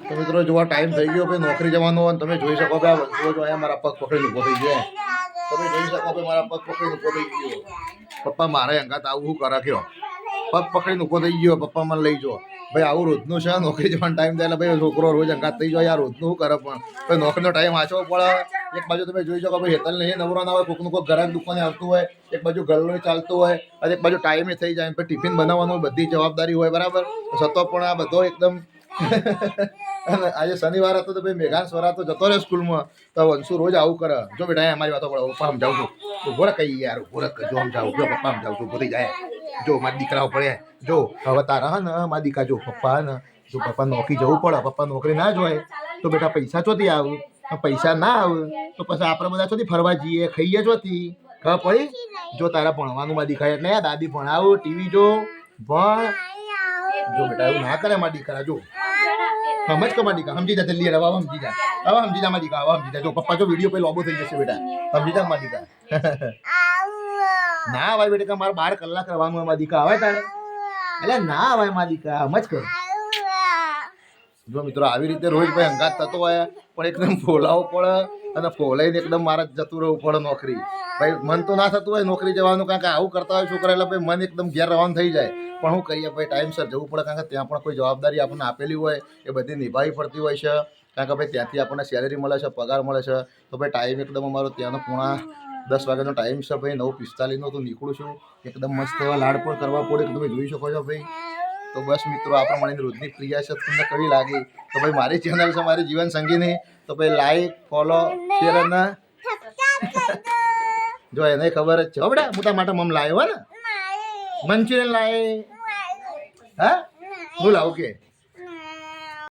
તો મિત્રો જોવા ટાઈમ થઈ ગયો ભાઈ નોકરી જવાનો અને તમે જોઈ શકો કે આ વંશો જો અહીંયા મારા પગ પકડીને ઊભો થઈ ગયો તમે જોઈ શકો કે મારા પગ પકડીને ઊભો થઈ ગયો પપ્પા મારે અંગાત આવું શું કરે કયો પગ પકડીને ઊભો થઈ ગયો પપ્પા મને લઈ જાઓ ભાઈ આવું રોજનું છે નોકરી જવાનો ટાઈમ થાય એટલે ભાઈ છોકરો રોજ અંગાત થઈ જાય યાર રોજનું શું કરે પણ ભાઈ નોકરીનો ટાઈમ વાંચવો પડે એક બાજુ તમે જોઈ શકો ભાઈ હેતલ નહીં નવરો ના હોય કોઈકનું કોઈ ઘરાક દુકાને આવતું હોય એક બાજુ ઘરનું ચાલતું હોય અને એક બાજુ ટાઈમે થઈ જાય પછી ટિફિન બનાવવાનું બધી જવાબદારી હોય બરાબર છતાં પણ આ બધો એકદમ આજે શનિવાર હતો તો ભાઈ મેઘાન સ્વરા તો જતો રહે સ્કૂલમાં તો વંશુ રોજ આવું કરે જો બેટા અમારી વાતો પડે પપ્પા સમજાવું છું ઉભો રે કઈ યાર ઉભો રે જો સમજાવું જો પપ્પા સમજાવું છું ભૂલી જાય જો મારા દીકરાઓ પડે જો હવે તારા હા ને મારા દીકરા જો પપ્પા ને જો પપ્પા નોકરી જવું પડે પપ્પા નોકરી ના જોય તો બેટા પૈસા ચોથી આવું પૈસા ના આવે તો પછી આપણે બધા ચોથી ફરવા જઈએ ખાઈએ ચોથી ખબર પડી જો તારા ભણવાનું માં દીકરા એટલે દાદી ભણાવું ટીવી જો ભણ જો બેટા એવું ના કરે મારા દીકરા જો સમજ કે મારી દીકરા સમજી જા જલ્દી હવે સમજી જા મારી દીકરા હવે સમજી જા જો પપ્પા જો વિડીયો પછી લોબો થઈ જશે બેટા સમજી જા મારી દીકરા ના ભાઈ બેટા મારે 12 કલાક રહેવાનું મારી દીકરા આવે તારે એટલે ના ભાઈ મારી દીકરા સમજ કર જો મિત્રો આવી રીતે રોજ ભાઈ અંગાત થતો હોય પણ એકદમ ફોલાવો પડે અને ફોલાઈને એકદમ મારે જતું રહેવું પડે નોકરી ભાઈ મન તો ના થતું હોય નોકરી જવાનું કારણ કે આવું કરતા હોય છોકરા એટલે ભાઈ મન એકદમ ઘેર રહેવાનું થઈ જાય પણ શું કરીએ ભાઈ ટાઈમસર જવું પડે કારણ કે ત્યાં પણ કોઈ જવાબદારી આપણને આપેલી હોય એ બધી નિભાવવી પડતી હોય છે કારણ કે ભાઈ ત્યાંથી આપણને સેલેરી મળે છે પગાર મળે છે તો ભાઈ ટાઈમ એકદમ અમારો ત્યાંનો પૂણા 10 વાગ્યાનો ટાઈમ છે ભાઈ 9:45 તો નીકળું છું એકદમ મસ્ત એવા લાડ પણ કરવા પડે તમે જોઈ શકો છો ભાઈ તો બસ મિત્રો આપણે મળીને રોજની ક્રિયા છે તમને કેવી લાગી તો ભાઈ મારી ચેનલ છે મારી જીવન સંગીની તો ભાઈ લાઈક ફોલો શેર અને જો એને ખબર જ છે હો બેટા હું તારા માટે મમ લાવ્યો ને મંચુરિયન લાવે હા હું લાવું કે